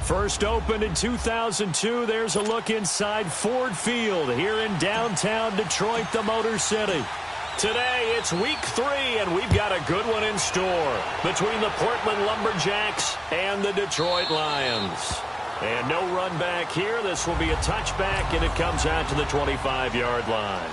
First opened in 2002, there's a look inside Ford Field here in downtown Detroit, the Motor City. Today, it's week 3, and we've got a good one in store between the Portland Lumberjacks and the Detroit Lions. And no run back here. This will be a touchback, and it comes out to the 25-yard line.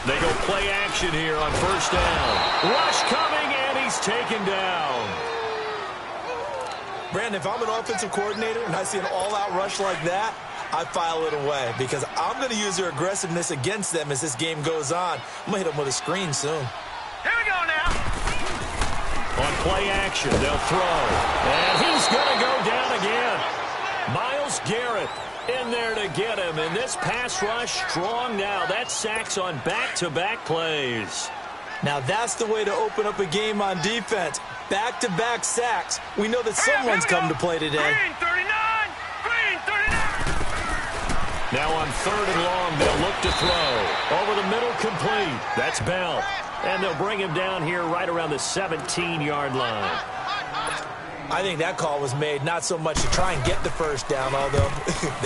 They go play action here on first down. Rush coming, and he's taken down. Brandon, if I'm an offensive coordinator and I see an all-out rush like that, I file it away because I'm going to use their aggressiveness against them as this game goes on. I'm going to hit them with a screen soon. Here we go now. On play action, they'll throw. And he's going to go down again. Myles Garrett in there to get him. And this pass rush strong now. That's sacks on back-to-back plays. Now that's the way to open up a game on defense. Back-to-back sacks. We know that someone's come to play today. Green 39! Green 39! Now on third and long, they'll look to throw. Over the middle, complete. That's Bell. And they'll bring him down here right around the 17-yard line. I think that call was made not so much to try and get the first down, although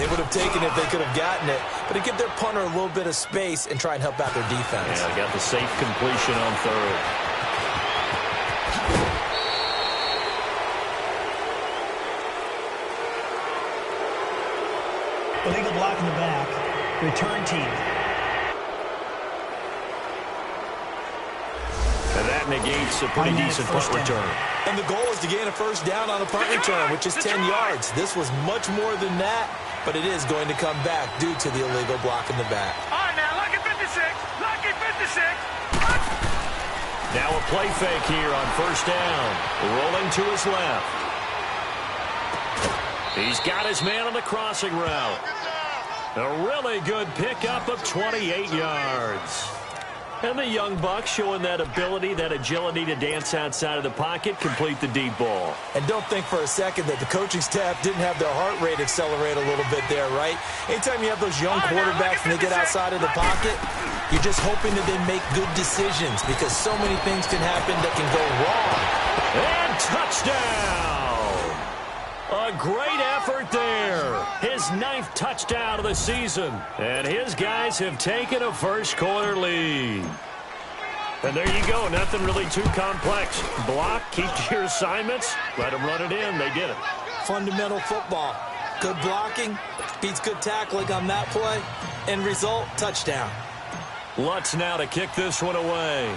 they would have taken it if they could have gotten it, but to give their punter a little bit of space and try and help out their defense. Yeah, they got the safe completion on third. Illegal block in the back. Return team. And that negates a pretty decent punt return. And the goal is to gain a first down on a punt return, which is 10 yards. This was much more than that, but it is going to come back due to the illegal block in the back. All right, now, lucky 56. Lucky 56. Now a play fake here on first down. Rolling to his left. He's got his man on the crossing route. A really good pickup of 28 yards. And the young buck showing that ability, that agility to dance outside of the pocket, complete the deep ball. And don't think for a second that the coaching staff didn't have their heart rate accelerate a little bit there, right? Anytime you have those young quarterbacks and they get outside of the pocket, you're just hoping that they make good decisions because so many things can happen that can go wrong. And touchdown! A great effort there. His 9th touchdown of the season. And his guys have taken a first-quarter lead. And there you go. Nothing really too complex. Block, keep to your assignments, let them run it in. They did it. Fundamental football. Good blocking, beats good tackling on that play. End result, touchdown. Lutz now to kick this one away.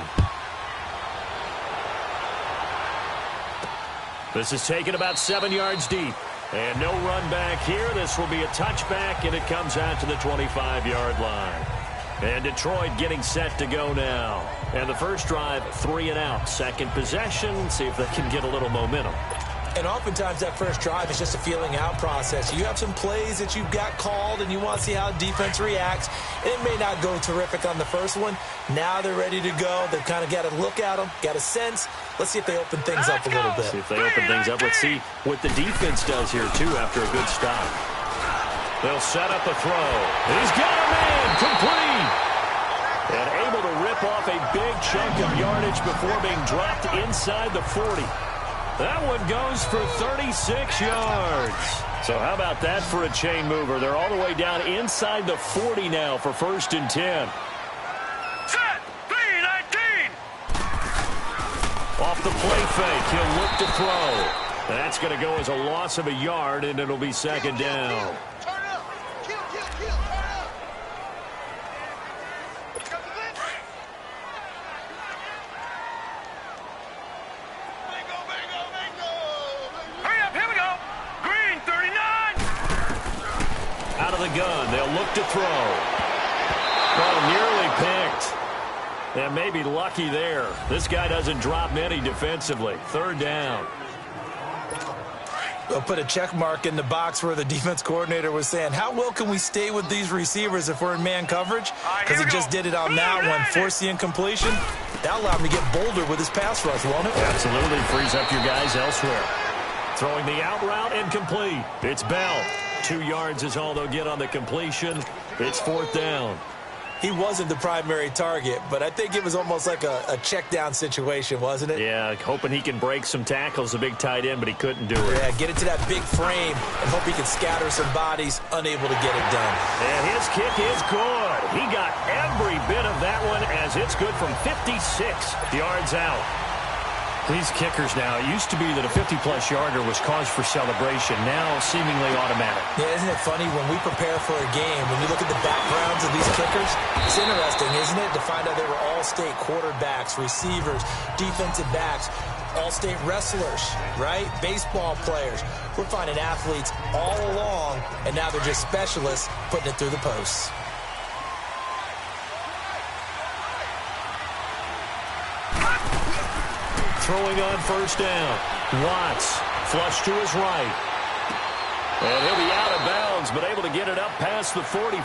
This is taken about 7 yards deep. And no run back here. This will be a touchback, and it comes out to the 25-yard line. And Detroit getting set to go now. And the first drive, 3 and out. Second possession, see if they can get a little momentum. And oftentimes that first drive is just a feeling out process. You have some plays that you've got called and you want to see how defense reacts. It may not go terrific on the first one. Now they're ready to go. They've kind of got to look at them, got a sense. Let's see if they open things up a little bit. See if they open things up. Let's see what the defense does here, too, after a good stop. They'll set up a throw. He's got a man, complete. And able to rip off a big chunk of yardage before being dropped inside the 40. That one goes for 36 yards. So how about that for a chain mover? They're all the way down inside the 40 now for 1st and 10. Set. 3-19. Off the play fake, he'll look to throw. That's going to go as a loss of a yard, and it'll be 2nd down. Gun. They'll look to throw. Oh, nearly picked. And maybe lucky there. This guy doesn't drop many defensively. 3rd down. They'll put a check mark in the box where the defense coordinator was saying, how well can we stay with these receivers if we're in man coverage? Because he just did it on that one. Force the incompletion. That'll allow him to get bolder with his pass rush, won't it? Absolutely. Frees up your guys elsewhere. Throwing the out route, incomplete. It's Bell. 2 yards is all they'll get on the completion. It's 4th down. He wasn't the primary target, but I think it was almost like a check down situation, wasn't it? Yeah, hoping he can break some tackles, a big tight end, but he couldn't do it. Yeah, get it to that big frame and hope he can scatter some bodies, unable to get it done. And his kick is good. He got every bit of that one as it's good from 56 yards out. These kickers now, it used to be that a 50-plus yarder was cause for celebration, now seemingly automatic. Yeah, isn't it funny when we prepare for a game, when you look at the backgrounds of these kickers, it's interesting, isn't it, to find out they were all-state quarterbacks, receivers, defensive backs, all-state wrestlers, right? Baseball players. We're finding athletes all along, and now they're just specialists putting it through the posts. Throwing on 1st down. Watts, flush to his right. And he'll be out of bounds, but able to get it up past the 45.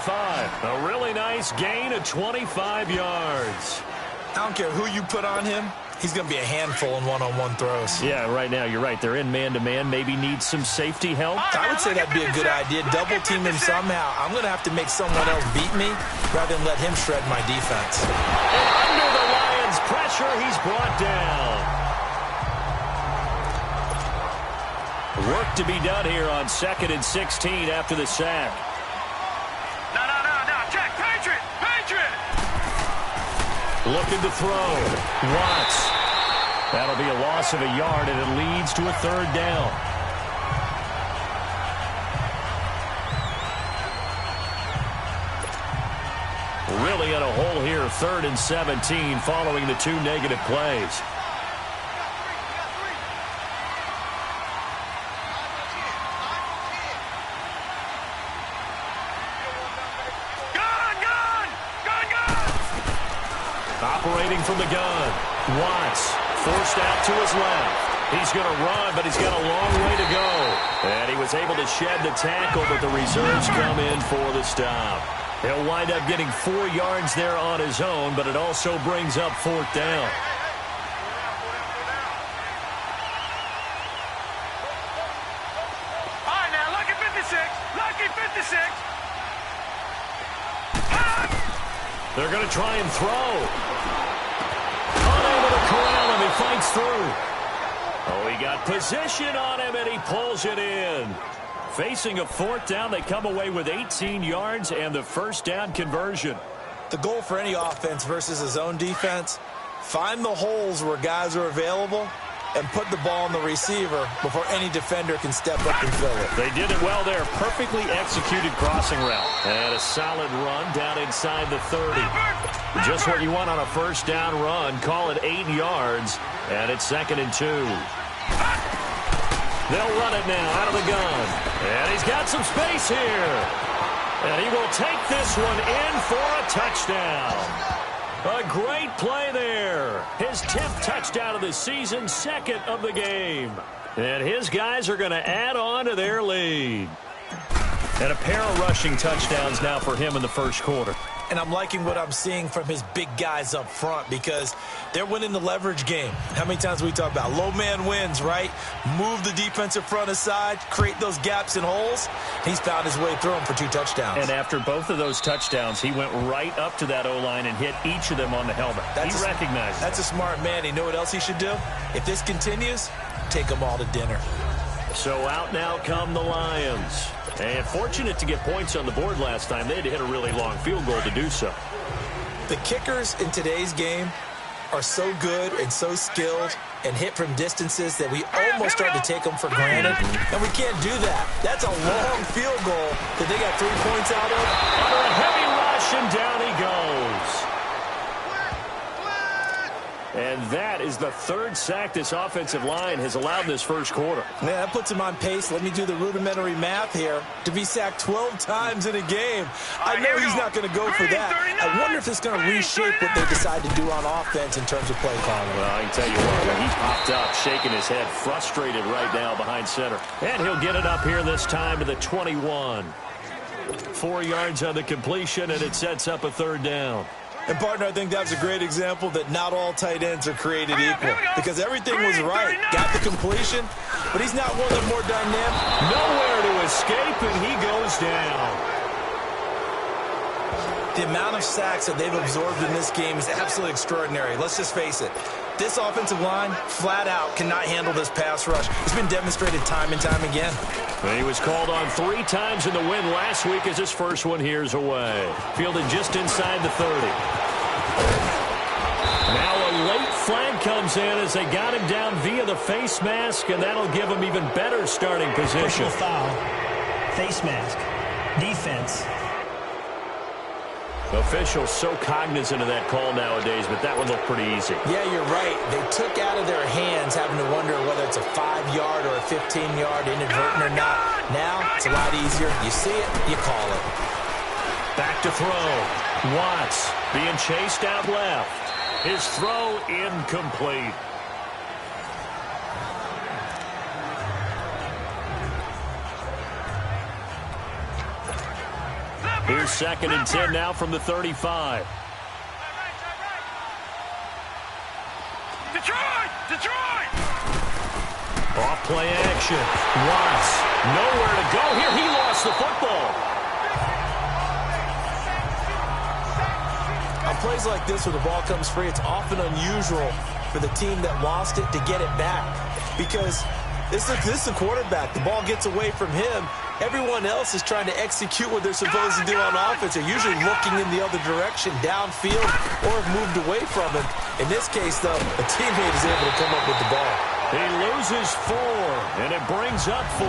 A really nice gain of 25 yards. I don't care who you put on him. He's going to be a handful in one-on-one throws. Yeah, right now, you're right. They're in man-to-man. Maybe need some safety help. I would say that'd be a good idea. Double team him somehow. I'm going to have to make someone else beat me rather than let him shred my defense. And under the Lions' pressure, he's brought down. Work to be done here on 2nd and 16 after the sack. No. Check. Patriot. Looking to throw. Watts. That'll be a loss of a yard, and it leads to a 3rd down. Really in a hole here, 3rd and 17 following the 2 negative plays. Operating from the gun. Watts forced out to his left. He's going to run, but he's got a long way to go. And he was able to shed the tackle, but the reserves come in for the stop. He'll wind up getting 4 yards there on his own, but it also brings up 4th down. All right, now, lucky 56. Lucky 56. They're going to try and throw. Unable to corral him. He fights through. Oh, he got position on him, and he pulls it in. Facing a 4th down, they come away with 18 yards and the 1st down conversion. The goal for any offense versus a zone defense, find the holes where guys are available and put the ball on the receiver before any defender can step up and fill it. They did it well there. Perfectly executed crossing route. And a solid run down inside the 30. Just what you want on a 1st down run. Call it 8 yards. And it's 2nd and 2. They'll run it now out of the gun. And he's got some space here. And he will take this one in for a touchdown. A great play there. His 10th touchdown of the season, 2nd of the game. And his guys are going to add on to their lead. And a pair of rushing touchdowns now for him in the 1st quarter. And I'm liking what I'm seeing from his big guys up front because they're winning the leverage game. How many times we talk about low man wins, right? Move the defensive front aside, create those gaps and holes. He's found his way through them for 2 touchdowns. And after both of those touchdowns, he went right up to that O-line and hit each of them on the helmet. He recognized it. That's a smart man. You know what else he should do? If this continues, take them all to dinner. So out now come the Lions. And fortunate to get points on the board last time. They had to hit a really long field goal to do so. The kickers in today's game are so good and so skilled and hit from distances that we almost start to take them for granted. And we can't do that. That's a long field goal that they got 3 points out of. Under a heavy rush, and down he goes. And that is the 3rd sack this offensive line has allowed in this 1st quarter. Yeah, that puts him on pace. Let me do the rudimentary math here. To be sacked 12 times in a game. I know he's not going to go for that. I wonder if it's going to reshape what they decide to do on offense in terms of play calling. Well, I can tell you what, when he popped up, shaking his head, frustrated right now behind center. And he'll get it up here this time to the 21. 4 yards on the completion, and it sets up a 3rd down. And, partner, I think that was a great example that not all tight ends are created equal. Because everything was right. Got the completion, but he's not one of the more dynamic. Nowhere to escape, and he goes down. The amount of sacks that they've absorbed in this game is absolutely extraordinary. Let's just face it. This offensive line, flat out, cannot handle this pass rush. It's been demonstrated time and time again. And he was called on 3 times in the win last week as his first one here's away. Fielded just inside the 30. Now a late flag comes in as they got him down via the face mask, and that'll give him even better starting position. Personal foul, face mask, defense. Officials so cognizant of that call nowadays, but that one looked pretty easy. Yeah, you're right. They took out of their hands having to wonder whether it's a 5-yard or a 15-yard inadvertent or not. Now, it's a lot easier. You see it, you call it. Back to throw. Watts being chased out left. His throw incomplete. Here's 2nd and 10 now from the 35. Detroit! Off play action. Watts nowhere to go here. He lost the football. On plays like this where the ball comes free, it's often unusual for the team that lost it to get it back. Because this is the quarterback. The ball gets away from him. Everyone else is trying to execute what they're supposed to do on offense. They're usually looking in the other direction, downfield, or have moved away from him. In this case, though, a teammate is able to come up with the ball. He loses 4, and it brings up 4.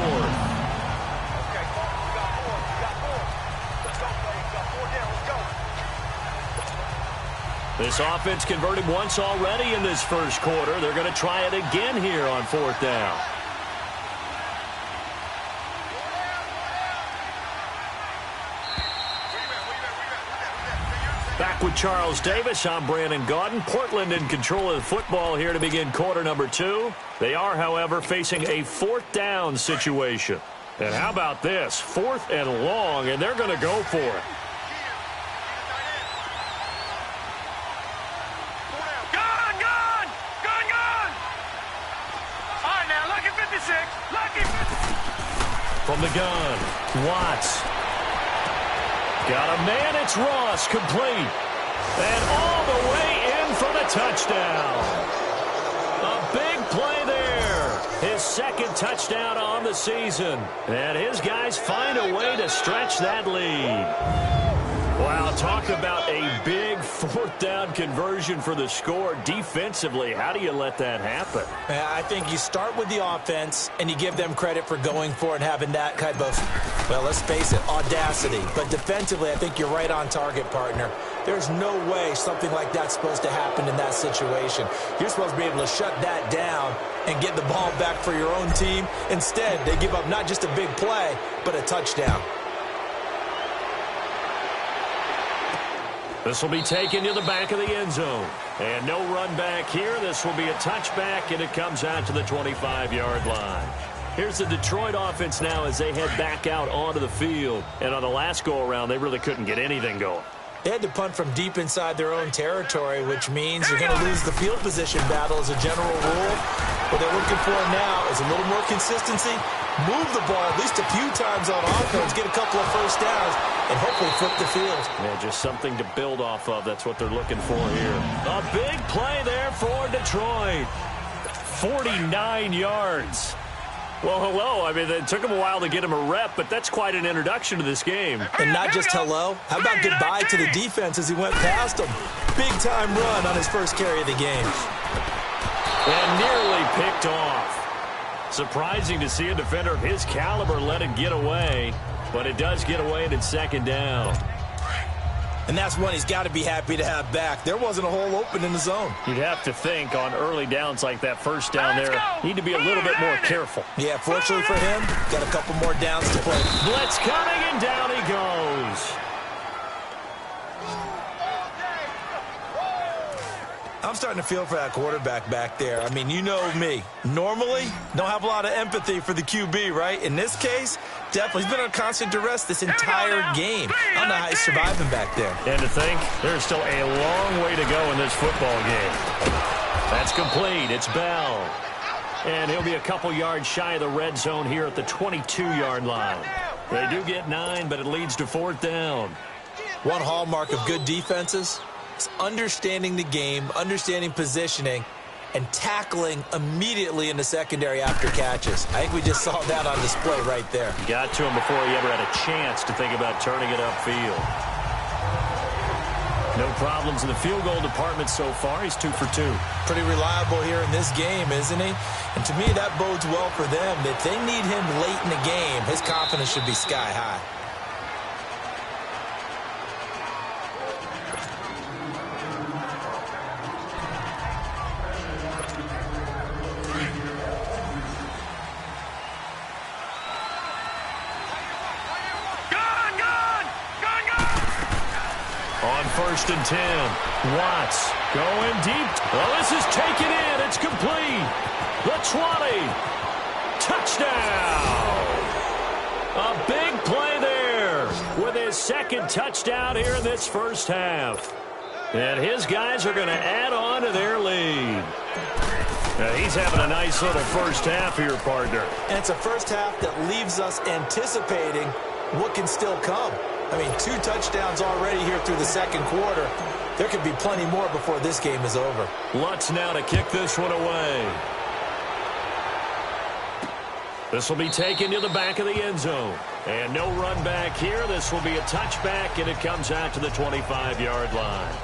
This offense converted once already in this first quarter. They're going to try it again here on 4th down. Back with Charles Davis, I'm Brandon Gaudin. Portland in control of the football here to begin quarter number 2. They are, however, facing a 4th down situation. And how about this? 4th and long, and they're going to go for it. From the gun, Watts. Got a man, it's Ross, complete. And all the way in for the touchdown. A big play there. His 2nd touchdown on the season. And his guys find a way to stretch that lead. Wow, talk about a big 4th down conversion for the score. Defensively, how do you let that happen? I think you start with the offense, and you give them credit for going for it and having that kind of, well, let's face it, audacity. But defensively, I think you're right on target, partner. There's no way something like that's supposed to happen in that situation. You're supposed to be able to shut that down and get the ball back for your own team. Instead, they give up not just a big play, but a touchdown. This will be taken to the back of the end zone. And no run back here. This will be a touchback, and it comes out to the 25-yard line. Here's the Detroit offense now as they head back out onto the field. And on the last go-around, they really couldn't get anything going. They had to punt from deep inside their own territory, which means you're going to lose the field position battle as a general rule. What they're looking for now is a little more consistency, move the ball at least a few times on offense, get a couple of first downs, and hopefully flip the field. Yeah, just something to build off of. That's what they're looking for here. A big play there for Detroit. 49 yards. Well, hello. I mean, it took him a while to get him a rep, but that's quite an introduction to this game. And not just hello. How about goodbye to the defense as he went past him? Big-time run on his first carry of the game. And nearly picked off. Surprising to see a defender of his caliber let it get away, but it does get away and it's 2nd down. And that's one he's got to be happy to have back. There wasn't a hole open in the zone. You'd have to think on early downs like that, first down there, need to be a little bit more careful. Yeah, fortunately for him, got a couple more downs to play. Blitz coming, and down he goes. I'm starting to feel for that quarterback back there. I mean, you know me. Normally, don't have a lot of empathy for the QB, right? In this case, definitely. He's been on constant duress this entire game. I don't know how he's surviving back there. And to think, there's still a long way to go in this football game. That's complete. It's Bell. And he'll be a couple yards shy of the red zone here at the 22-yard line. They do get 9, but it leads to 4th down. One hallmark of good defenses is understanding the game, understanding positioning, and tackling immediately in the secondary after catches. I think we just saw that on display right there. Got to him before he ever had a chance to think about turning it upfield. No problems in the field goal department so far. He's 2 for 2. Pretty reliable here in this game, isn't he? And to me, that bodes well for them. If they need him late in the game, his confidence should be sky high. On 1st and 10, Watts going deep. Well, this is taken in. It's complete. The 20. Touchdown. A big play there with his 2nd touchdown here in this first half. And his guys are going to add on to their lead. Now, he's having a nice little first half here, partner. And it's a first half that leaves us anticipating what can still come. I mean, 2 touchdowns already here through the 2nd quarter. There could be plenty more before this game is over. Lutz now to kick this one away. This will be taken to the back of the end zone. And no run back here. This will be a touchback, and it comes out to the 25-yard line.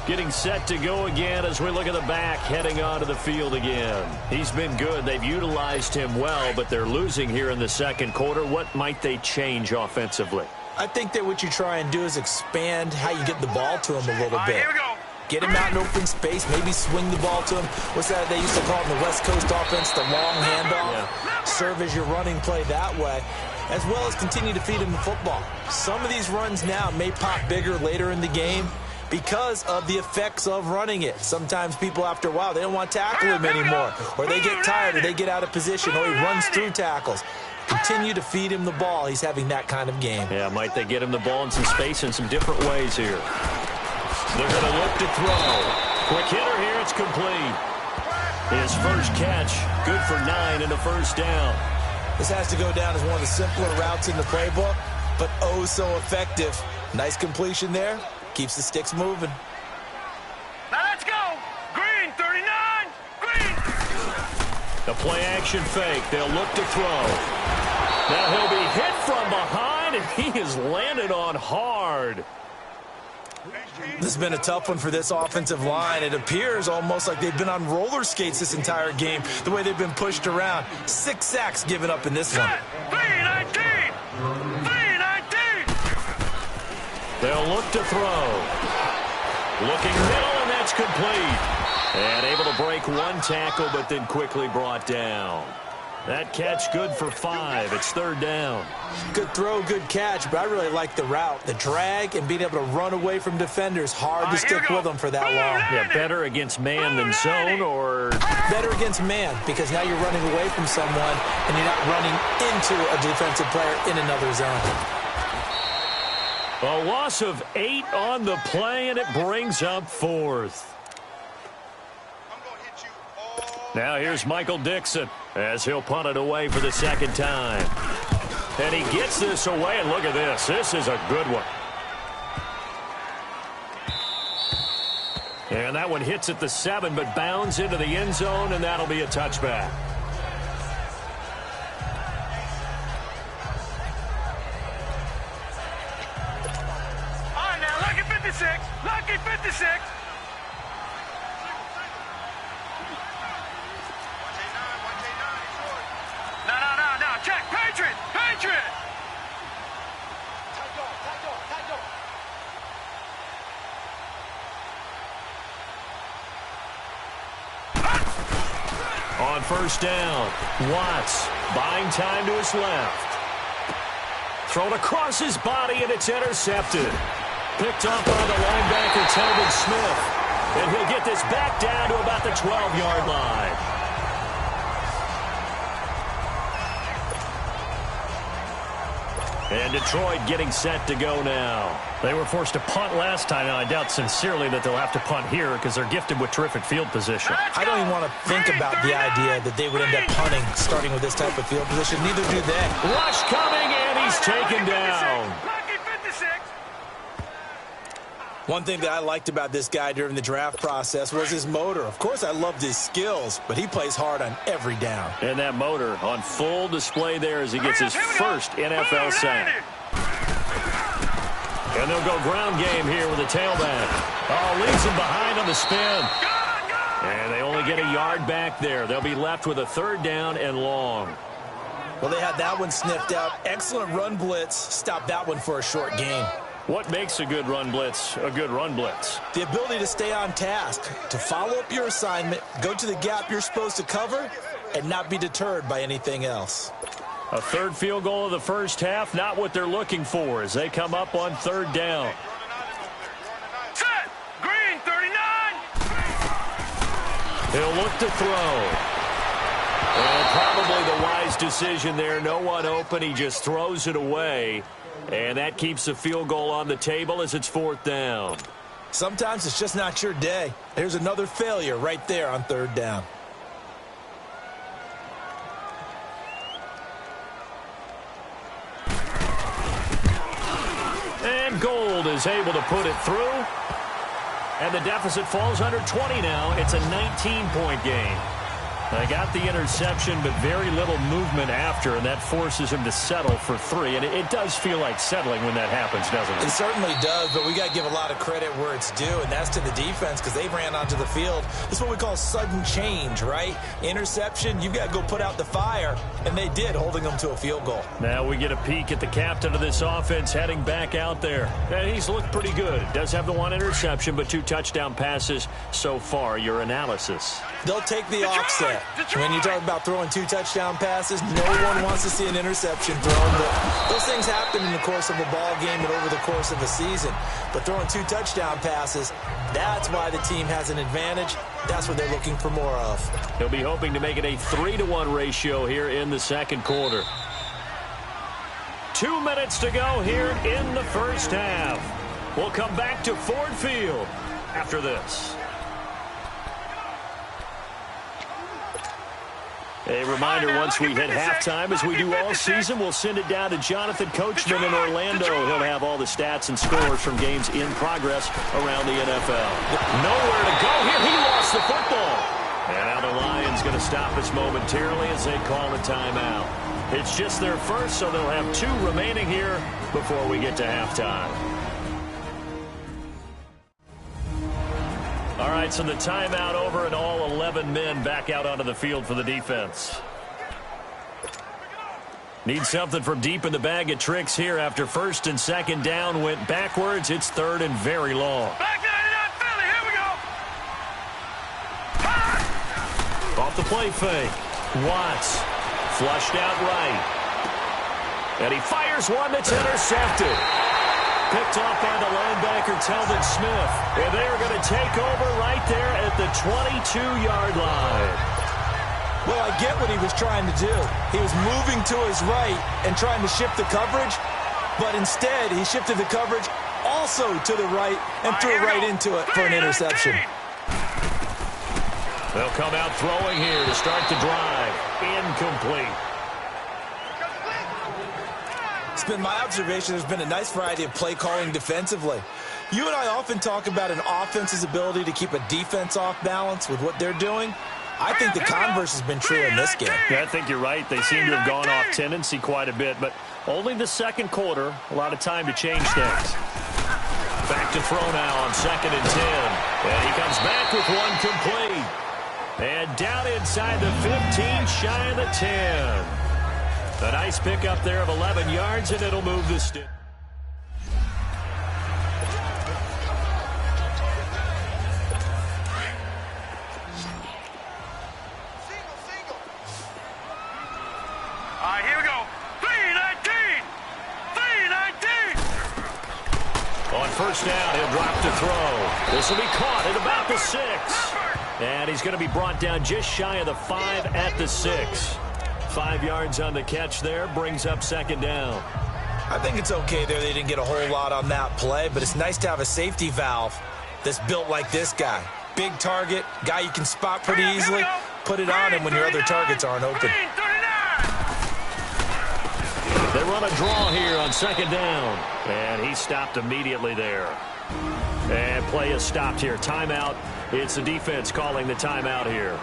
Getting set to go again as we look at the back, heading onto the field again. He's been good. They've utilized him well, but they're losing here in the 2nd quarter. What might they change offensively? I think that what you try and do is expand how you get the ball to him a little bit. Here we go. Get him out in open space, maybe swing the ball to him. What's that they used to call in the West Coast offense, the long handoff? Yeah. Serve as your running play that way, as well as continue to feed him the football. Some of these runs now may pop bigger later in the game because of the effects of running it. Sometimes people, after a while, they don't want to tackle him anymore, or they get tired, or they get out of position, or he runs through tackles. Continue to feed him the ball. He's having that kind of game. Yeah, might they get him the ball in some space in some different ways here. They're going to look to throw. Quick hitter here. It's complete. His first catch, good for 9 and a first down. This has to go down as one of the simpler routes in the playbook, but oh so effective. Nice completion there. Keeps the sticks moving. Now let's go. Green, 39. Green. The play-action fake. They'll look to throw. Now he'll be hit from behind, and he is landed on hard. This has been a tough one for this offensive line. It appears almost like they've been on roller skates this entire game, the way they've been pushed around. 6 sacks given up in this one. 319. 319. They'll look to throw. Looking middle, and that's complete. And able to break 1 tackle, but then quickly brought down. That catch good for 5. It's 3rd down. Good throw, good catch, but I really like the route. The drag and being able to run away from defenders. Hard to stick with them for that long. Yeah, better against man than zone, or better against man, because now you're running away from someone and you're not running into a defensive player in another zone. A loss of 8 on the play, and it brings up 4th. Now here's Michael Dixon as he'll punt it away for the 2nd time. And he gets this away, and look at this. This is a good one. And that one hits at the 7, but bounds into the end zone, and that'll be a touchback. All right, now, lucky 56. Lucky 56. No. Check. Patriot. Patriot. On 1st down, Watts buying time to his left. Thrown across his body, and it's intercepted. Picked up by the linebacker, Telvin Smith. And he'll get this back down to about the 12-yard line. And Detroit getting set to go now. They were forced to punt last time, and I doubt sincerely that they'll have to punt here because they're gifted with terrific field position. I don't even want to think about the idea that they would end up punting starting with this type of field position. Neither do they. Rush coming, and he's taken down. Lucky 56. One thing that I liked about this guy during the draft process was his motor. Of course, I loved his skills, but he plays hard on every down. And that motor on full display there as he gets his first NFL sack. And they'll go ground game here with a tailback. Oh, leaves him behind on the spin. And they only get a yard back there. They'll be left with a 3rd down and long. Well, they had that one sniffed out. Excellent run blitz. Stopped that one for a short gain. What makes a good run blitz a good run blitz? The ability to stay on task, to follow up your assignment, go to the gap you're supposed to cover, and not be deterred by anything else. A 3rd field goal of the first half, not what they're looking for as they come up on 3rd down. Set. Green 39. He'll look to throw. And probably the wise decision there. No one open. He just throws it away. And that keeps the field goal on the table as it's 4th down. Sometimes it's just not your day. There's another failure right there on 3rd down. And Gold is able to put it through. And the deficit falls under 20 now. It's a 19-point game. They got the interception, but very little movement after, and that forces him to settle for 3. And it does feel like settling when that happens, doesn't it? It certainly does, but we got to give a lot of credit where it's due, and that's to the defense because they ran onto the field. This is what we call sudden change, right? Interception, you've got to go put out the fire, and they did, holding them to a field goal. Now we get a peek at the captain of this offense heading back out there. And he's looked pretty good. Does have the 1 interception, but 2 touchdown passes so far. Your analysis? They'll take the offset. When you talk about throwing 2 touchdown passes, no one wants to see an interception thrown. But those things happen in the course of a ball game and over the course of a season. But throwing 2 touchdown passes, that's why the team has an advantage. That's what they're looking for more of. He'll be hoping to make it a 3-to-1 ratio here in the 2nd quarter. 2 minutes to go here in the first half. We'll come back to Ford Field after this. A reminder, once we hit halftime, as we do all season, we'll send it down to Jonathan Coachman in Orlando. He'll have all the stats and scores from games in progress around the NFL. Nowhere to go here. He lost the football. And now the Lions going to stop us momentarily as they call a timeout. It's just their first, so they'll have 2 remaining here before we get to halftime. All right, so the timeout over and all 11 men back out onto the field for the defense. Need something from deep in the bag of tricks here after 1st and 2nd down went backwards. It's 3rd and very long. Back 99 Philly. Here we go. Off the play fake. Watts flushed out right. And he fires one that's intercepted. Picked off by the linebacker, Telvin Smith. And they're going to take over right there at the 22-yard line. Well, I get what he was trying to do. He was moving to his right and trying to shift the coverage, but instead he shifted the coverage also to the right and threw right into it for an interception. They'll come out throwing here to start the drive. Incomplete. It's been my observation there's been a nice variety of play calling defensively. You and I often talk about an offense's ability to keep a defense off balance with what they're doing. I think the converse has been true in this game. Yeah, I think you're right. They seem to have gone off tendency quite a bit, but only the 2nd quarter, a lot of time to change things. Back to throw now on 2nd and 10. And he comes back with one complete. And down inside the 15, shy of the 10. A nice pickup there of 11 yards, and it'll move the stick. All right, here we go. 319. 319. On 1st down, he'll drop to throw. This will be caught at about the 6. And he's going to be brought down just shy of the 5 at the 6. 5 yards on the catch there, brings up 2nd down. I think it's okay there. They didn't get a whole lot on that play, but it's nice to have a safety valve that's built like this guy. Big target, guy you can spot pretty easily. Put it on him when your other targets aren't open. They run a draw here on second down. And he stopped immediately there. And play is stopped here. Timeout. It's the defense calling the timeout here,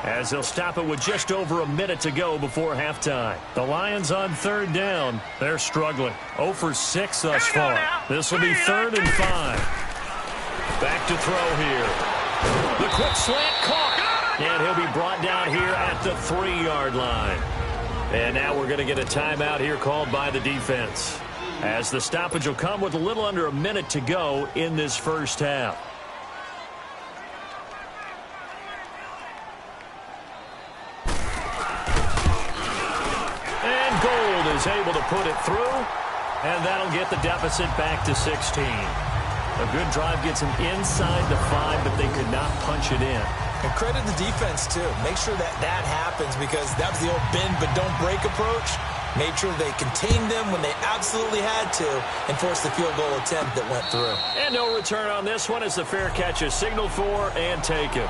as they'll stop it with just over a minute to go before halftime. The Lions on third down. They're struggling. 0 for 6 thus far. This will be 3rd and 5. Back to throw here. The quick slant caught. And he'll be brought down here at the 3-yard line. And now we're going to get a timeout here called by the defense, as the stoppage will come with a little under a minute to go in this first half. Is able to put it through, and that'll get the deficit back to 16. A good drive gets them inside the 5, but they could not punch it in. And credit the defense, too. Make sure that happens, because that was the old bend but don't break approach. Made sure they contained them when they absolutely had to and forced the field goal attempt that went through. And no return on this one as the fair catch is signaled for and taken.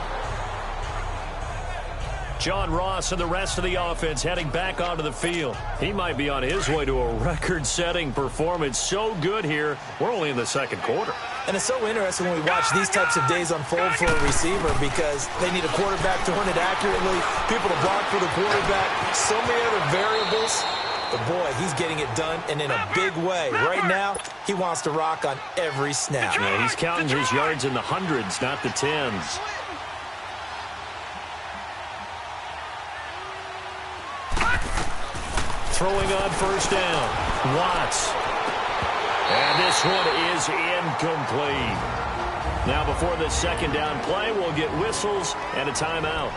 John Ross and the rest of the offense heading back onto the field. He might be on his way to a record-setting performance. So good here. We're only in the second quarter. And it's so interesting when we watch these types of days unfold for a receiver, because they need a quarterback to run it accurately, people to block for the quarterback, so many other variables. But, boy, he's getting it done, and in a big way. Right now, he wants to rock on every snap. Yeah, he's counting his yards in the hundreds, not the tens. Throwing on first down. Watts. And this one is incomplete. Now before this second down play, we'll get whistles and a timeout,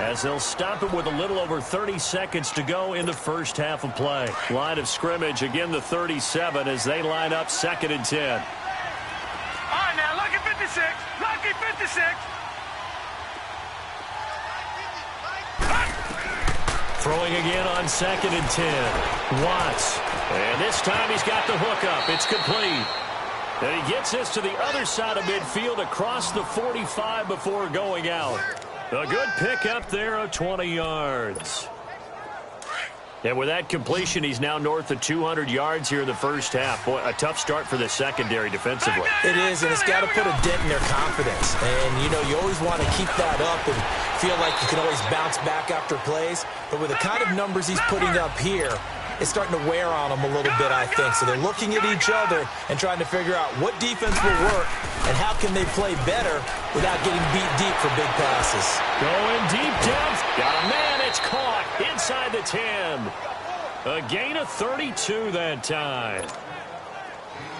as they'll stop it with a little over 30 seconds to go in the first half of play. Line of scrimmage, again the 37, as they line up 2nd and 10. All right, now, lucky 56. Lucky 56. Throwing again on 2nd and 10. Watts. And this time he's got the hookup. It's complete. And he gets this to the other side of midfield across the 45 before going out. A good pickup there of 20 yards. And with that completion, he's now north of 200 yards here in the first half. Boy, a tough start for the secondary defensively. It is, and it's got to put a dent in their confidence. And, you know, you always want to keep that up and feel like you can always bounce back after plays. But with the kind of numbers he's putting up here, it's starting to wear on them a little bit, I think. So they're looking at each other and trying to figure out what defense will work and how can they play better without getting beat deep for big passes. Going deep depth. Got a man. It's caught inside the 10. A gain of 32 that time.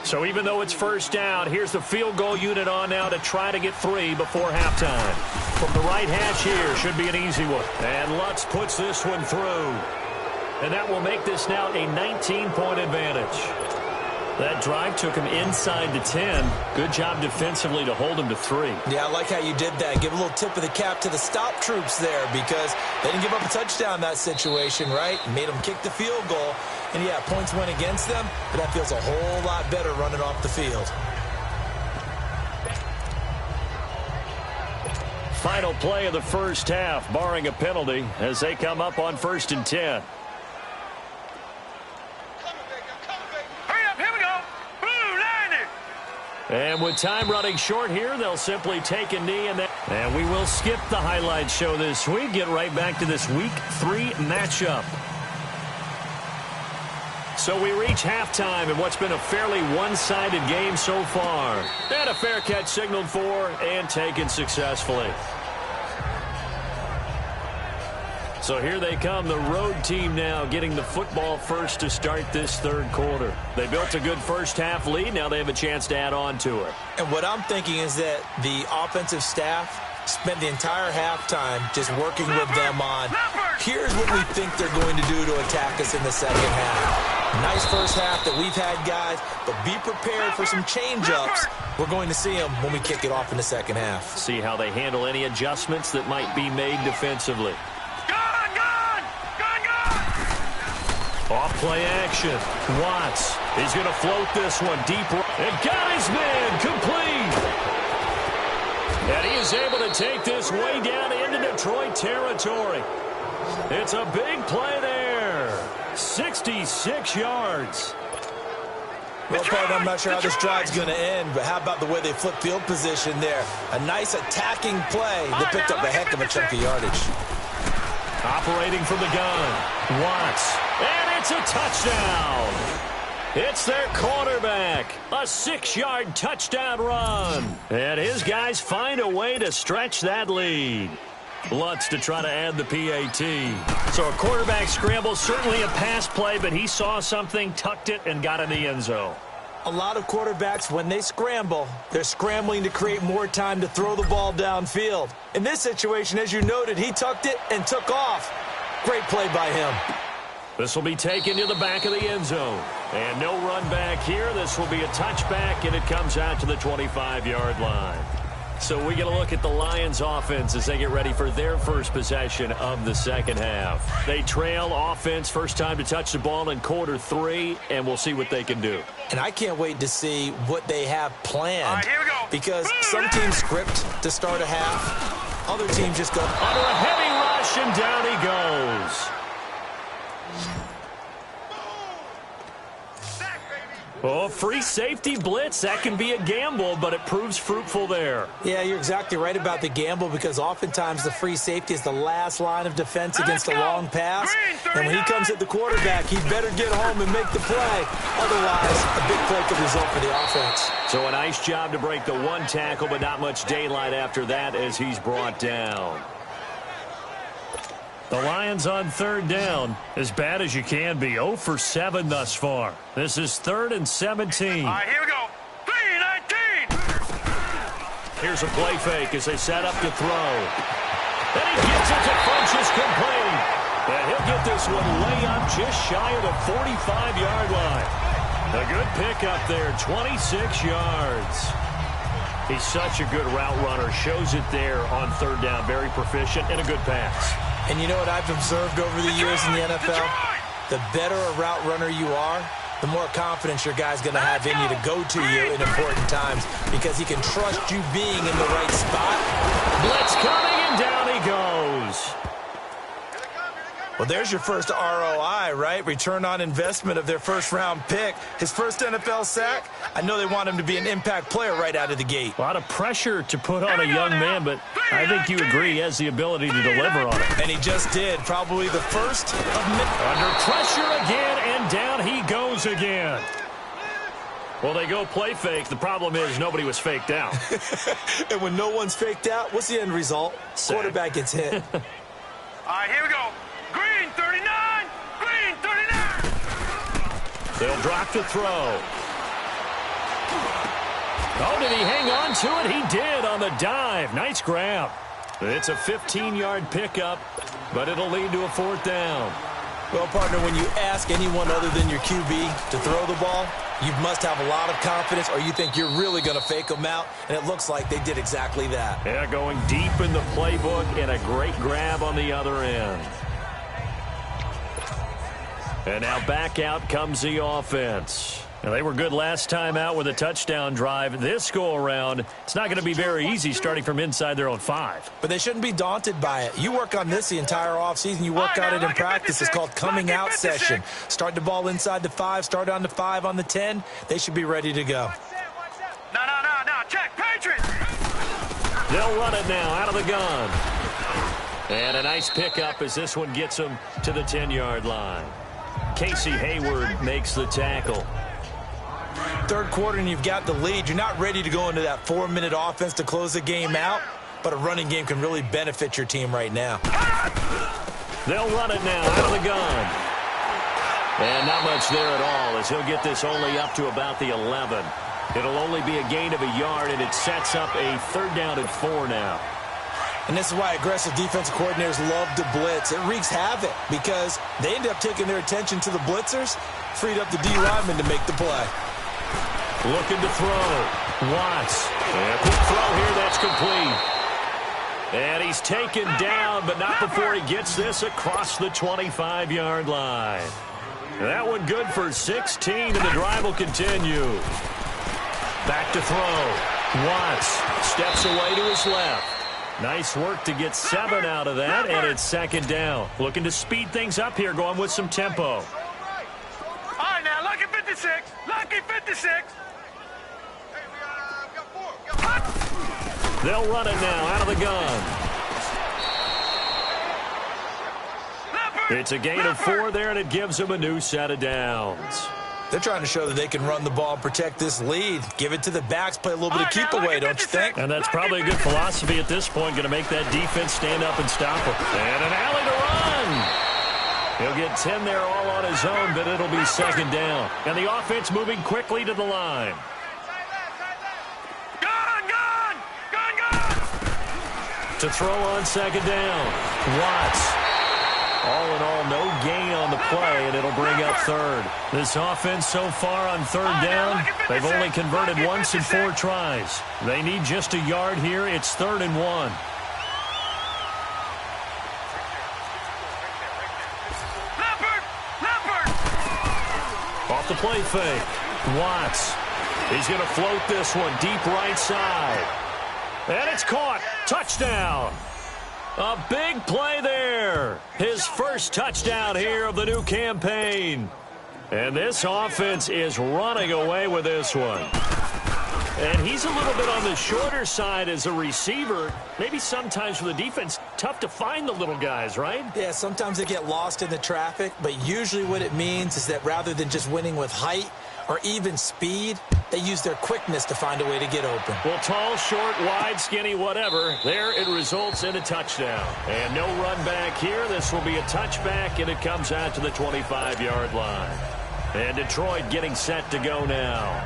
So even though it's first down, here's the field goal unit on now to try to get 3 before halftime. From the right hash here, should be an easy one. And Lutz puts this one through. And that will make this now a 19-point advantage. That drive took him inside the 10. Good job defensively to hold him to 3. Yeah, I like how you did that. Give a little tip of the cap to the stop troops there, because they didn't give up a touchdown in that situation, right? Made them kick the field goal. And, yeah, points went against them, but that feels a whole lot better running off the field. Final play of the first half, barring a penalty, as they come up on 1st and 10. And with time running short here, they'll simply take a knee. And we will skip the highlight show this week. Get right back to this Week 3 matchup. So we reach halftime in what's been a fairly one-sided game so far. And a fair catch signaled for and taken successfully. So here they come, the road team now getting the football first to start this third quarter. They built a good first half lead. Now they have a chance to add on to it. And what I'm thinking is that the offensive staff spent the entire halftime just working with them on, here's what we think they're going to do to attack us in the second half. Nice first half that we've had, guys, but be prepared for some change-ups. We're going to see them when we kick it off in the second half. See how they handle any adjustments that might be made defensively. Off play action. Watts. He's going to float this one deep. And got his man complete. And he is able to take this way down into Detroit territory. It's a big play there. 66 yards. Well, partner, I'm not sure how this drive's going to end, but how about the way they flip field position there? A nice attacking play. They picked up a heck of a chunk of yardage. Operating from the gun. Watts. And it's a touchdown. It's their quarterback. A 6-yard touchdown run. And his guys find a way to stretch that lead. Lutz to try to add the PAT. So a quarterback scramble, certainly a pass play, but he saw something, tucked it, and got in the end zone. A lot of quarterbacks, when they scramble, they're scrambling to create more time to throw the ball downfield. In this situation, as you noted, he tucked it and took off. Great play by him. This will be taken to the back of the end zone. And no run back here. This will be a touchback, and it comes out to the 25-yard line. So we get a look at the Lions offense as they get ready for their first possession of the second half. They trail offense, first time to touch the ball in quarter 3, and we'll see what they can do. And I can't wait to see what they have planned. All right, here we go. Because some teams script to start a half. Other teams just go under a heavy rush, and down he goes. Oh, free safety blitz. That can be a gamble, but it proves fruitful there. Yeah, you're exactly right about the gamble because oftentimes the free safety is the last line of defense against a long pass. And when he comes at the quarterback, he better get home and make the play. Otherwise, a big play could result for the offense. So a nice job to break the one tackle, but not much daylight after that as he's brought down. The Lions on third down, as bad as you can be, 0 for 7 thus far. This is 3rd and 17. All right, here we go. 3-19. Here's a play fake as they set up to throw. And he gets it to Funchess complete. And he'll get this one way up just shy of the 45-yard line. A good pickup there, 26 yards. He's such a good route runner. Shows it there on third down. Very proficient and a good pass. And you know what I've observed over the years in the NFL? The better a route runner you are, the more confidence your guy's going to have in you to go to you in important times because he can trust you being in the right spot. Blitz coming, and down he goes. Well, there's your first ROI, right? Return on investment of their first-round pick. His first NFL sack. I know they want him to be an impact player right out of the gate. A lot of pressure to put on a young man, but I think you agree he has the ability to deliver on it. And he just did. Probably the first of many. Under pressure again, and down he goes again. Well, they go play fake. The problem is nobody was faked out. And when no one's faked out, what's the end result? Sack. Quarterback gets hit. All right, here we go. Green 39. Green 39. They'll drop to throw. Oh, did he hang on to it? He did on the dive. Nice grab. It's a 15-yard pickup, but it'll lead to a 4th down. Well, partner, when you ask anyone other than your QB to throw the ball, you must have a lot of confidence or you think you're really going to fake them out, and it looks like they did exactly that. Yeah, going deep in the playbook and a great grab on the other end. And now back out comes the offense. Now, they were good last time out with a touchdown drive. This go-around, it's not going to be very easy starting from inside their own 5. But they shouldn't be daunted by it. You work on this the entire offseason. You work on it in practice. It's called coming out session. Start the ball inside the 5, start on the 5 on the 10. They should be ready to go. No. Check. Patriots. They'll run it now out of the gun. And a nice pickup as this one gets them to the 10-yard line. Casey Hayward makes the tackle. Third quarter and you've got the lead. You're not ready to go into that 4-minute offense to close the game out, but a running game can really benefit your team right now. They'll run it now out of the gun. And not much there at all as he'll get this only up to about the 11. It'll only be a gain of a yard, and it sets up a 3rd down and 4 now. And this is why aggressive defensive coordinators love to blitz. It wreaks havoc because they end up taking their attention to the blitzers, freed up the D lineman to make the play. Looking to throw. Watts. And quick throw here, that's complete. And he's taken down, but not before he gets this across the 25-yard line. That one good for 16, and the drive will continue. Back to throw. Watts steps away to his left. Nice work to get 7 out of that, and it's second down. Looking to speed things up here, going with some tempo. All right, now, lucky 56. Lucky 56. They'll run it now out of the gun. It's a gain of 4 there, and it gives them a new set of downs. They're trying to show that they can run the ball and protect this lead. Give it to the backs, play a little bit of keep away, don't you think? And that's probably a good philosophy at this point, going to make that defense stand up and stop them. And an alley to run. He'll get 10 there all on his own, but it'll be second down. And the offense moving quickly to the line. To throw on second down. Watts. All in all, no gain on the play, and it'll bring up third. This offense so far on third down, they've only converted once in 4 tries. They need just a yard here. It's 3rd and 1. Off the play fake. Watts. He's going to float this one deep right side. And it's caught. Touchdown. A big play there. His first touchdown here of the new campaign. And this offense is running away with this one. And he's a little bit on the shorter side as a receiver. Maybe sometimes for the defense, tough to find the little guys, right? Yeah, sometimes they get lost in the traffic, but usually what it means is that rather than just winning with height or even speed, they use their quickness to find a way to get open. Well, tall, short, wide, skinny, whatever. There it results in a touchdown. And no run back here. This will be a touchback, and it comes out to the 25-yard line. And Detroit getting set to go now.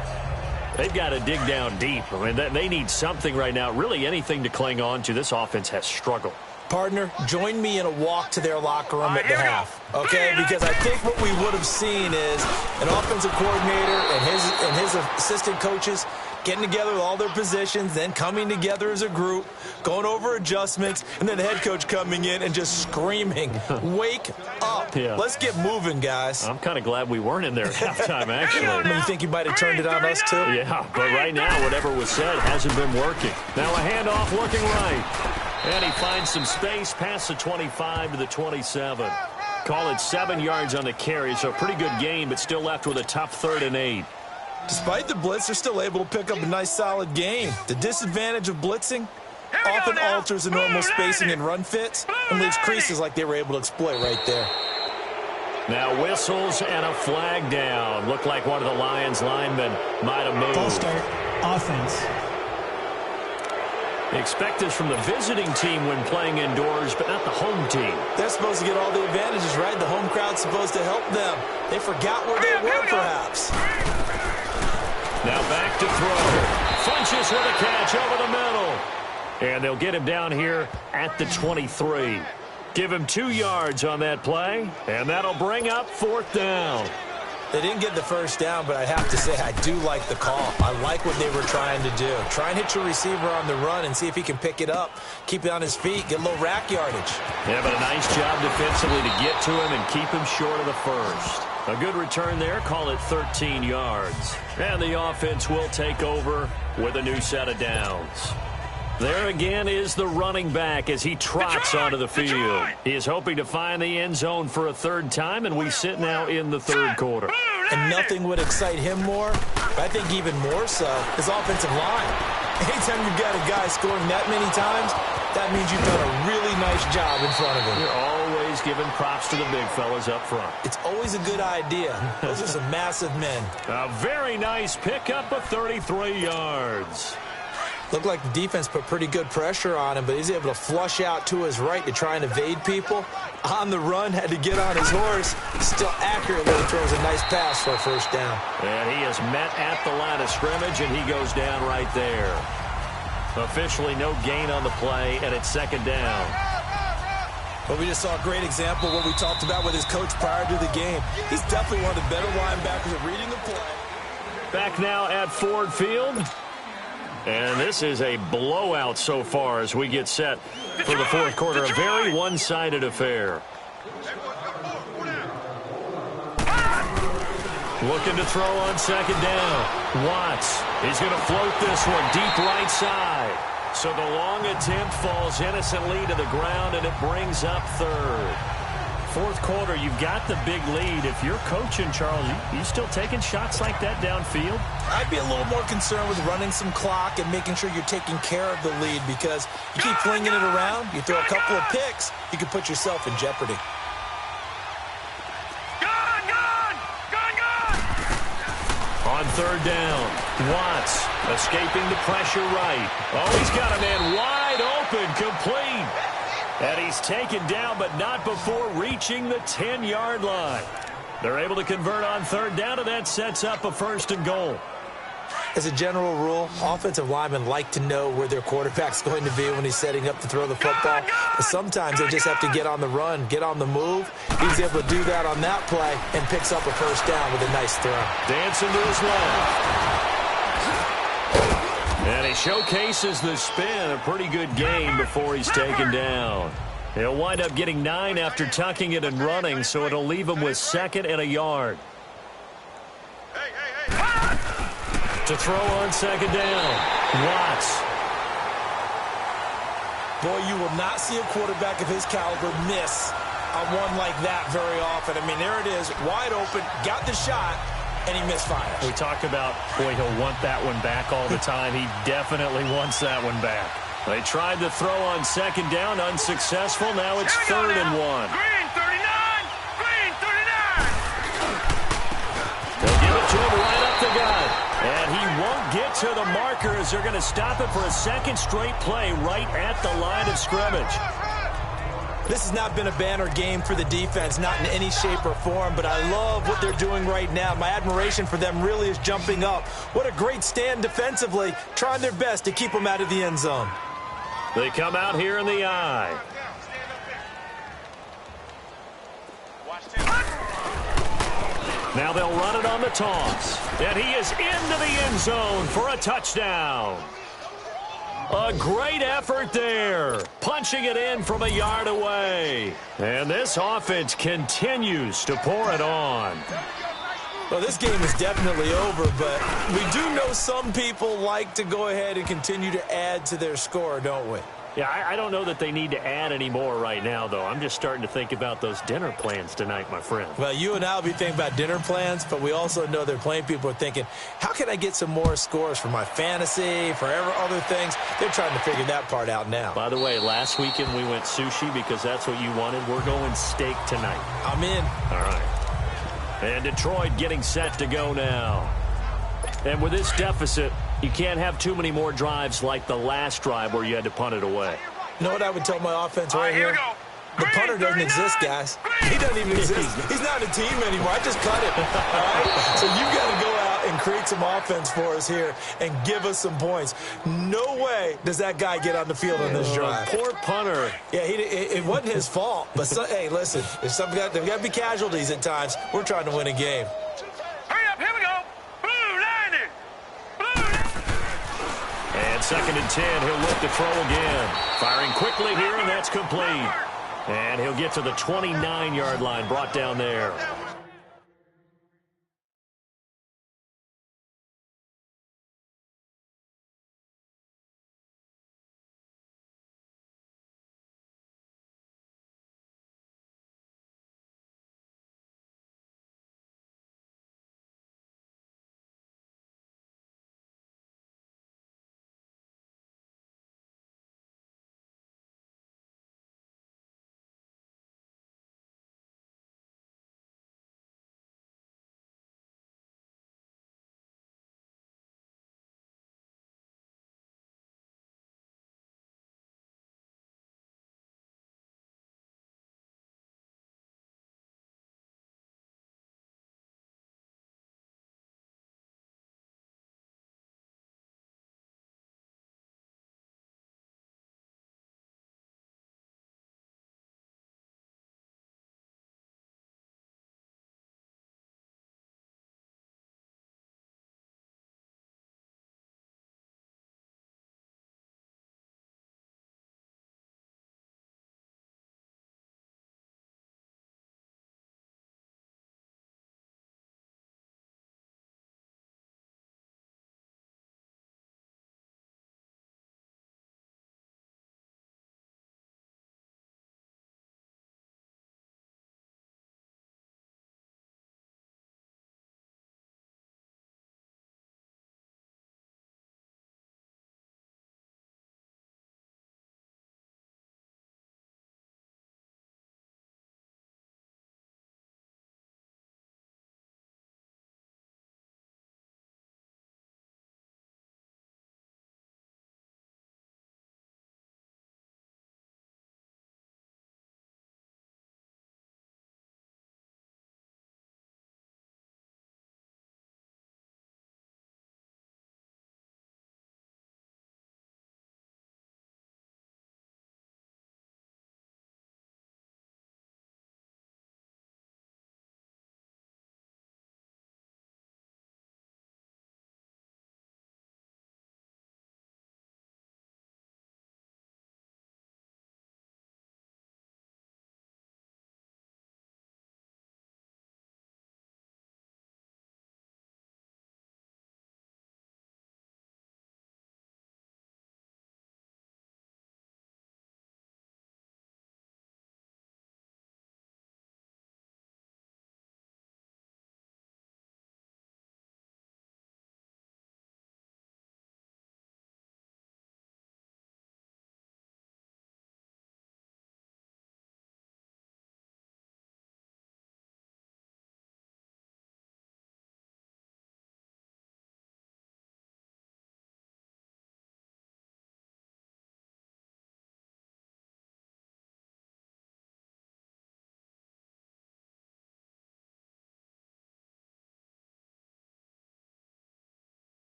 They've got to dig down deep. I mean, they need something right now, really anything to cling on to. This offense has struggled. Partner, join me in a walk to their locker room at the half, okay? Because I think what we would have seen is an offensive coordinator and his assistant coaches getting together with all their positions, then coming together as a group, going over adjustments, and then the head coach coming in and just screaming, wake up. Yeah. Let's get moving, guys. I'm kind of glad we weren't in there at halftime, actually. You think you might have turned it on us, too? Yeah, but right now, whatever was said hasn't been working. Now a handoff looking right. And he finds some space past the 25 to the 27. Call it 7 yards on the carry, so a pretty good gain, but still left with a tough 3rd and 8. Despite the blitz, they're still able to pick up a nice, solid gain. The disadvantage of blitzing often alters the normal spacing and run fits and leaves creases like they were able to exploit right there. Now whistles and a flag down. Looked like one of the Lions linemen might have moved. False start. Offense. Expect this from the visiting team when playing indoors, but not the home team. They're supposed to get all the advantages, right? The home crowd's supposed to help them. They forgot where they were, perhaps. Now back to throw. Funches with a catch over the middle. And they'll get him down here at the 23. Give him 2 yards on that play, and that'll bring up 4th down. They didn't get the first down, but I have to say I do like the call. I like what they were trying to do. Try and hit your receiver on the run and see if he can pick it up, keep it on his feet, get a little rack yardage. Yeah, but a nice job defensively to get to him and keep him short of the first. A good return there, call it 13 yards. And the offense will take over with a new set of downs. There again is the running back as he trots onto the field. He is hoping to find the end zone for a 3rd time, and we sit now in the 3rd quarter. And nothing would excite him more, but I think even more so, his offensive line. Anytime you've got a guy scoring that many times, that means you've done a really nice job in front of him. You're always giving props to the big fellas up front. It's always a good idea. Those are some massive men. A very nice pickup of 33 yards. Looked like the defense put pretty good pressure on him, but he's able to flush out to his right to try and evade people. On the run, had to get on his horse. Still accurately throws a nice pass for a 1st down. And he is met at the line of scrimmage, and he goes down right there. Officially no gain on the play, and it's 2nd down. But we just saw a great example of what we talked about with his coach prior to the game. He's definitely one of the better linebackers at reading the play. Back now at Ford Field. And this is a blowout so far as we get set for the 4th quarter. A very one-sided affair. Looking to throw on second down. Watts. He's going to float this one deep right side. So the long attempt falls innocently to the ground, and it brings up third. Fourth quarter, you've got the big lead. If you're coaching, Charles, you still taking shots like that downfield? I'd be a little more concerned with running some clock and making sure you're taking care of the lead, because you keep flinging it around, you throw a couple of picks, you can put yourself in jeopardy. On third down, Watts escaping the pressure right. Oh, he's got a man wide open, complete. And he's taken down, but not before reaching the 10-yard line. They're able to convert on third down, and that sets up a 1st and goal. As a general rule, offensive linemen like to know where their quarterback's going to be when he's setting up to throw the football. But sometimes they just have to get on the run, get on the move. He's able to do that on that play and picks up a 1st down with a nice throw. Dancing to his left. And he showcases the spin. A pretty good game before he's taken down. He'll wind up getting 9 after tucking it and running, so it'll leave him with 2nd and a yard. To throw on second down, Watts. Boy, you will not see a quarterback of his caliber miss on one like that very often. I mean, there it is, wide open, got the shot, and he misfires. We talk about, boy, he'll want that one back all the time. He definitely wants that one back. They tried to throw on second down, unsuccessful. Now it's 3rd and 1. Green 39! Green 39! They'll give it to him right up the gut. And he won't get to the marker as they're going to stop it for a 2nd straight play right at the line of scrimmage. This has not been a banner game for the defense, not in any shape or form, but I love what they're doing right now. My admiration for them really is jumping up. What a great stand defensively, trying their best to keep them out of the end zone. They come out here in the eye. Now they'll run it on the toss. And he is into the end zone for a touchdown. A great effort there. Punching it in from a yard away. And this offense continues to pour it on. Well, this game is definitely over, but we do know some people like to go ahead and continue to add to their score, don't we? Yeah, I don't know that they need to add any more right now, though. I'm just starting to think about those dinner plans tonight, my friend. Well, you and I will be thinking about dinner plans, but we also know their playing people are thinking, how can I get some more scores for my fantasy, for other things? They're trying to figure that part out now. By the way, last weekend we went sushi because that's what you wanted. We're going steak tonight. I'm in. All right. And Detroit getting set to go now. And with this deficit, you can't have too many more drives like the last drive where you had to punt it away. You know what I would tell my offense right Here we here? go. The punter doesn't exist, guys. He doesn't even exist. He's not a team anymore. I just cut him. All right? So you've got to go out and create some offense for us here and give us some points. No way does that guy get on the field on this drive. Poor punter. Yeah, it wasn't his fault. But, hey, listen, there's got to be casualties at times. We're trying to win a game. Hurry up, here we go. Blue line it. Blue line. And 2nd and 10, he'll look to throw again. Firing quickly here, and that's complete. And he'll get to the 29-yard line, brought down there.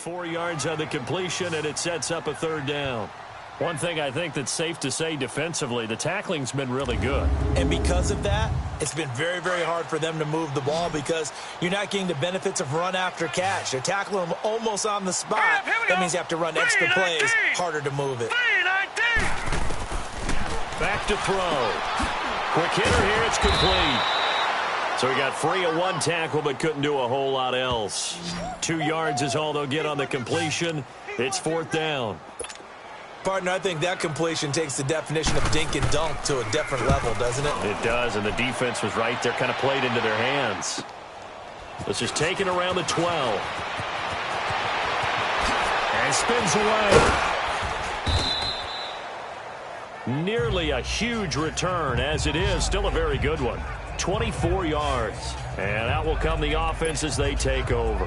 4 yards on the completion, and it sets up a third down. One thing I think that's safe to say defensively, the tackling's been really good. And because of that, it's been very, very hard for them to move the ball because you're not getting the benefits of run after catch. They're tackling them almost on the spot. That means you have to run extra plays, harder to move it. Back to throw. Quick hitter here, it's complete. So he got free of one tackle but couldn't do a whole lot else. 2 yards is all they'll get on the completion. It's fourth down. Partner, I think that completion takes the definition of dink and dunk to a different level, doesn't it? It does, and the defense was right there, kind of played into their hands. This is taken around the 12. And spins away. Nearly a huge return, as it is. Still a very good one. 24 yards. And out will come the offense as they take over.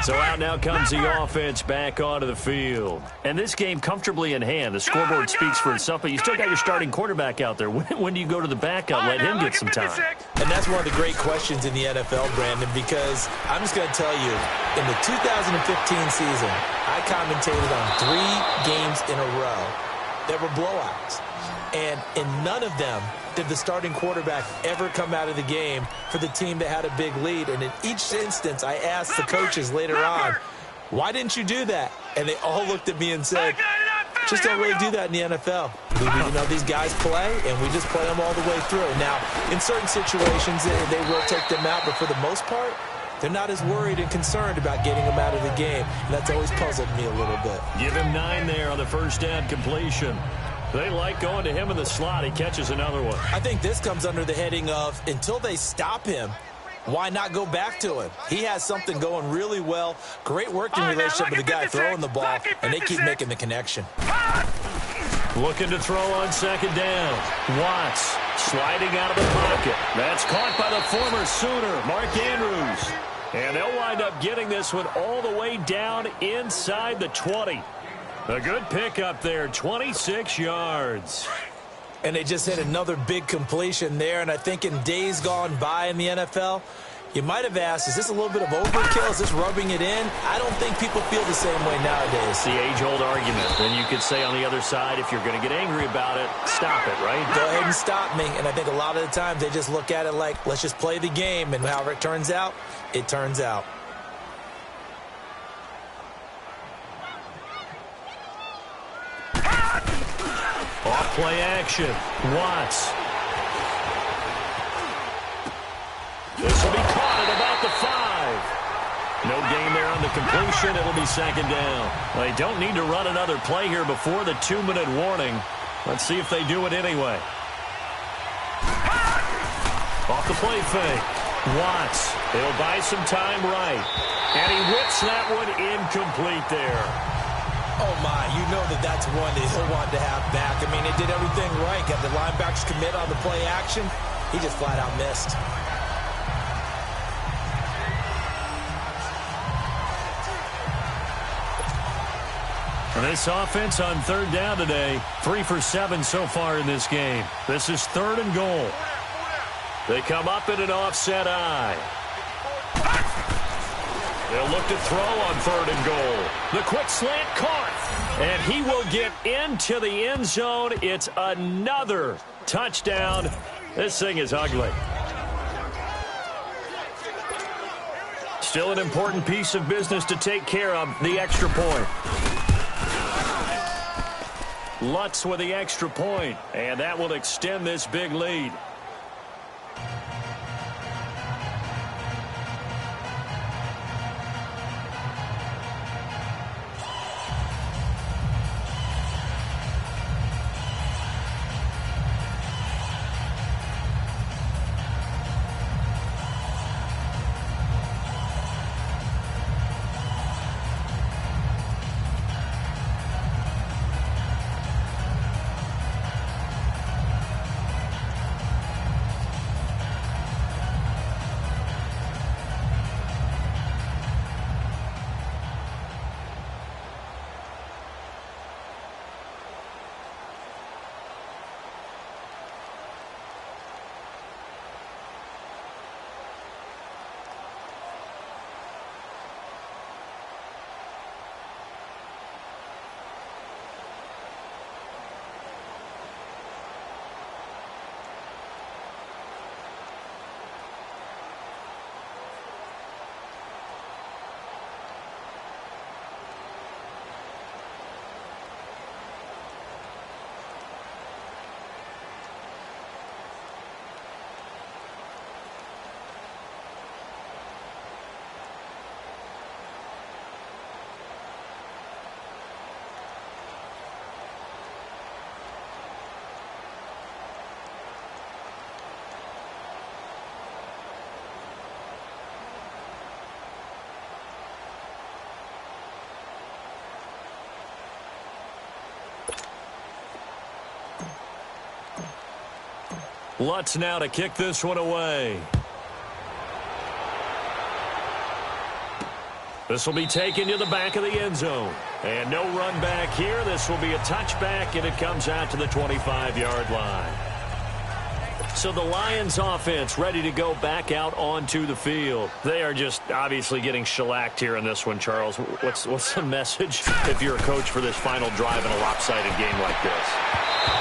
So out now comes the offense back onto the field. And this game comfortably in hand. The scoreboard speaks for itself, but you still got your starting quarterback out there. When do you go to the backup, let him get some time? And that's one of the great questions in the NFL, Brandon, because I'm just going to tell you, in the 2015 season, I commentated on 3 games in a row that were blowouts. And in none of them did the starting quarterback ever come out of the game for the team that had a big lead. And in each instance, I asked the coaches later on, why didn't you do that? And they all looked at me and said, just don't really do that in the NFL. You know, these guys play, and we just play them all the way through. Now, in certain situations, they will take them out, but for the most part, they're not as worried and concerned about getting them out of the game. And that's always puzzled me a little bit. Give him 9 there on the first down completion. They like going to him in the slot. He catches another one. I think this comes under the heading of, until they stop him, why not go back to him? He has something going really well. Great working relationship with the guy throwing the ball, and they keep making the connection. Looking to throw on second down. Watts sliding out of the pocket. That's caught by the former Sooner, Mark Andrews. And they'll wind up getting this one all the way down inside the 20. A good pickup there, 26 yards. And they just hit another big completion there. And I think in days gone by in the NFL, you might have asked, is this a little bit of overkill? Is this rubbing it in? I don't think people feel the same way nowadays. It's the age-old argument. Then you could say on the other side, if you're going to get angry about it, stop it, right? Go ahead and stop me. And I think a lot of the times they just look at it like, let's just play the game. And however it turns out, it turns out. Off play action. Watts. This will be caught at about the 5. No gain there on the completion. It'll be second down. Well, they don't need to run another play here before the 2-minute warning. Let's see if they do it anyway. Off the play fake. Watts. He'll buy some time right. And he whips that one incomplete there. Oh, my, you know that's one that he'll want to have back. I mean, they did everything right. Got the linebackers commit on the play action. He just flat out missed. And this offense on third down today, 3 for 7 so far in this game. This is 3rd and goal. They come up in an offset eye. They'll look to throw on 3rd and goal. The quick slant caught. And he will get into the end zone. It's another touchdown. This thing is ugly. Still an important piece of business to take care of, the extra point. Lutz with the extra point, and that will extend this big lead. Lutz now to kick this one away. This will be taken to the back of the end zone. And no run back here. This will be a touchback, and it comes out to the 25-yard line. So the Lions offense ready to go back out onto the field. They are just obviously getting shellacked here in this one, Charles. What's the message if you're a coach for this final drive in a lopsided game like this?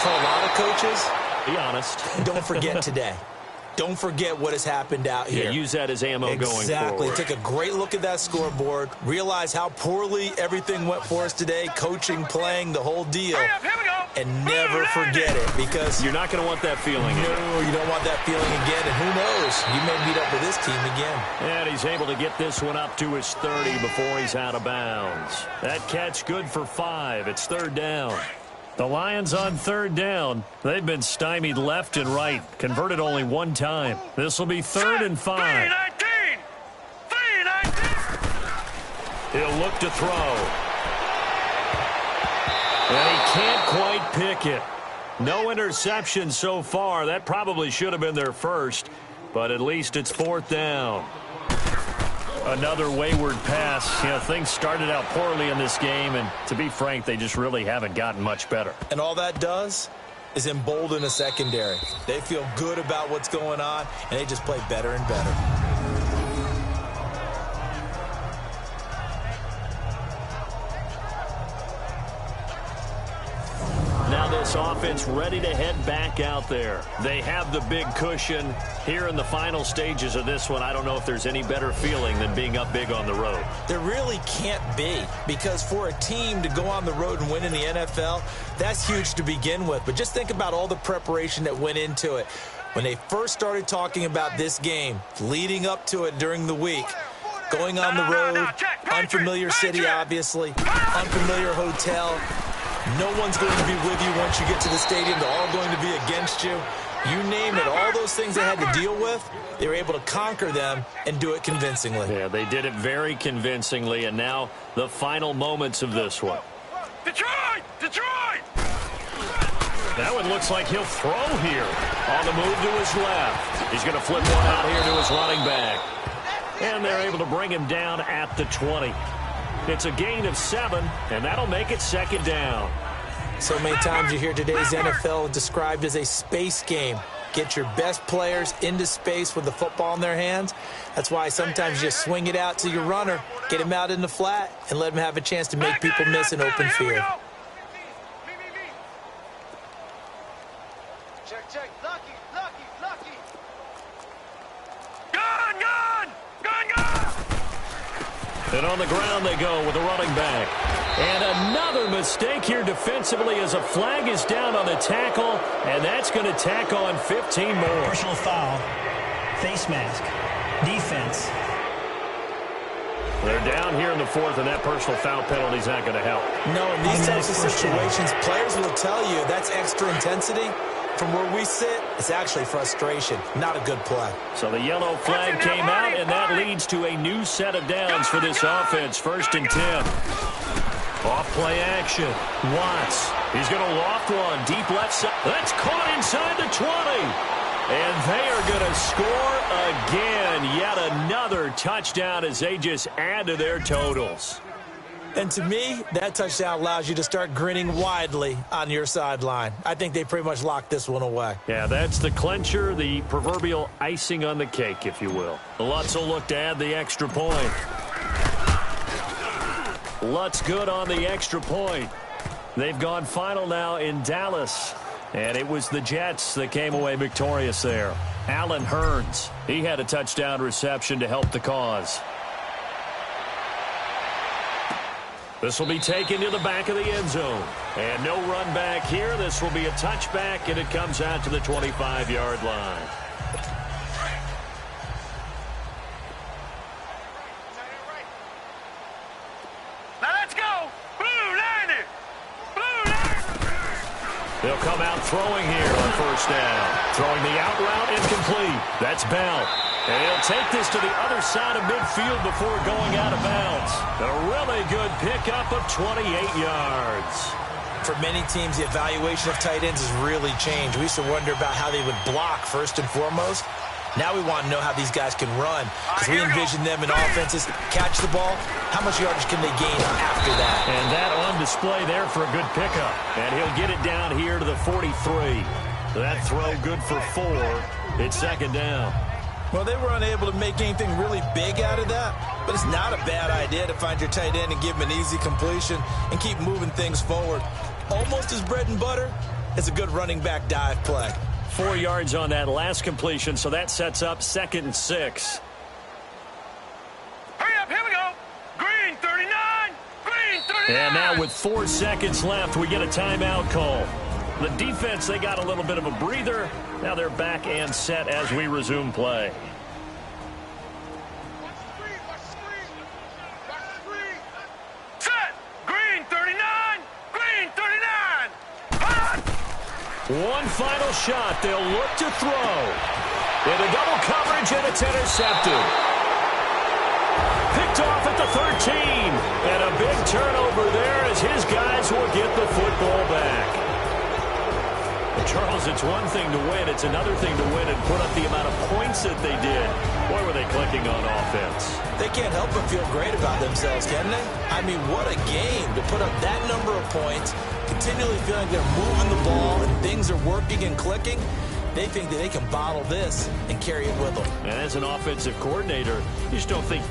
For a lot of coaches, be honest. Don't forget today. Don't forget what has happened out here. Yeah, use that as ammo going forward. Exactly. Take a great look at that scoreboard. Realize how poorly everything went for us today. Coaching, playing, the whole deal. Here we go. And never forget it, because you're not going to want that feeling again. No, you don't want that feeling again. And who knows? You may meet up with this team again. And he's able to get this one up to his 30 before he's out of bounds. That catch good for 5. It's third down. The Lions on third down. They've been stymied left and right. Converted only one time. This will be third and 5. 3-19. He'll look to throw. And he can't quite pick it. No interception so far. That probably should have been their first, but at least it's fourth down. Another wayward pass. You know, things started out poorly in this game, and to be frank, they just really haven't gotten much better. And all that does is embolden a secondary. They feel good about what's going on, and they just play better and better. Now this offense ready to head back out there. They have the big cushion. Here in the final stages of this one, I don't know if there's any better feeling than being up big on the road. There really can't be, because for a team to go on the road and win in the NFL, that's huge to begin with. But just think about all the preparation that went into it. When they first started talking about this game, leading up to it during the week, going on the road, unfamiliar city, obviously, unfamiliar hotel. No one's going to be with you once you get to the stadium. They're all going to be against you. You name it, all those things they had to deal with, they were able to conquer them and do it convincingly. Yeah, they did it very convincingly, and now the final moments of this one. Detroit! Detroit! That one looks like he'll throw here. On the move to his left. He's going to flip one out here to his running back. And they're able to bring him down at the 20. It's a gain of 7, and that'll make it second down. So many times you hear today's NFL described as a space game. Get your best players into space with the football in their hands. That's why sometimes you just swing it out to your runner, get him out in the flat, and let him have a chance to make people miss an open field. Check. Lucky. Gun! And on the ground they go with the running back. And another mistake here defensively as a flag is down on the tackle, and that's going to tack on 15 more. Personal foul. Face mask. Defense. They're down here in the fourth, and that personal foul penalty is not going to help. No, in these types of situations, players will tell you that's extra intensity. From where we sit, it's actually frustration, not a good play. So the yellow flag came out, and that leads to a new set of downs for this offense. 1st and 10. Off play action. Watts. He's going to loft one. Deep left side. That's caught inside the 20. And they are going to score again. Yet another touchdown as they just add to their totals. And to me, that touchdown allows you to start grinning widely on your sideline. I think they pretty much locked this one away. Yeah, that's the clincher, the proverbial icing on the cake, if you will. Lutz will look to add the extra point. Lutz good on the extra point. They've gone final now in Dallas. And it was the Jets that came away victorious there. Allen Hurns, he had a touchdown reception to help the cause. This will be taken to the back of the end zone. And no run back here. This will be a touchback, and it comes out to the 25-yard line. Now let's go! Blue Liner! Blue Liner! They'll come out throwing here on first down. Throwing the out route incomplete. That's Bell. And he'll take this to the other side of midfield before going out of bounds. A really good pickup of 28 yards. For many teams, the evaluation of tight ends has really changed. We used to wonder about how they would block first and foremost. Now we want to know how these guys can run. Because we envision them in offenses, catch the ball, how much yardage can they gain after that? And that on display there for a good pickup. And he'll get it down here to the 43. That throw good for 4. It's second down. Well, they were unable to make anything really big out of that, but it's not a bad idea to find your tight end and give him an easy completion and keep moving things forward. Almost as bread and butter as a good running back dive play. 4 yards on that last completion, so that sets up 2nd and 6. Hurry up, here we go. Green 39, green 39. And now with 4 seconds left, we get a timeout call. The defense, they got a little bit of a breather. Now they're back and set as we resume play. Set. Green 39, green 39. Hot. One final shot. They'll look to throw. Into double coverage, and it's intercepted. Picked off at the 13. And a big turnover there as his guys will get the football back. Charles, it's one thing to win. It's another thing to win and put up the amount of points that they did. Boy, were they clicking on offense. They can't help but feel great about themselves, can they? I mean, what a game to put up that number of points, continually feeling they're moving the ball and things are working and clicking. They think that they can bottle this and carry it with them. And as an offensive coordinator, you just don't think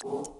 You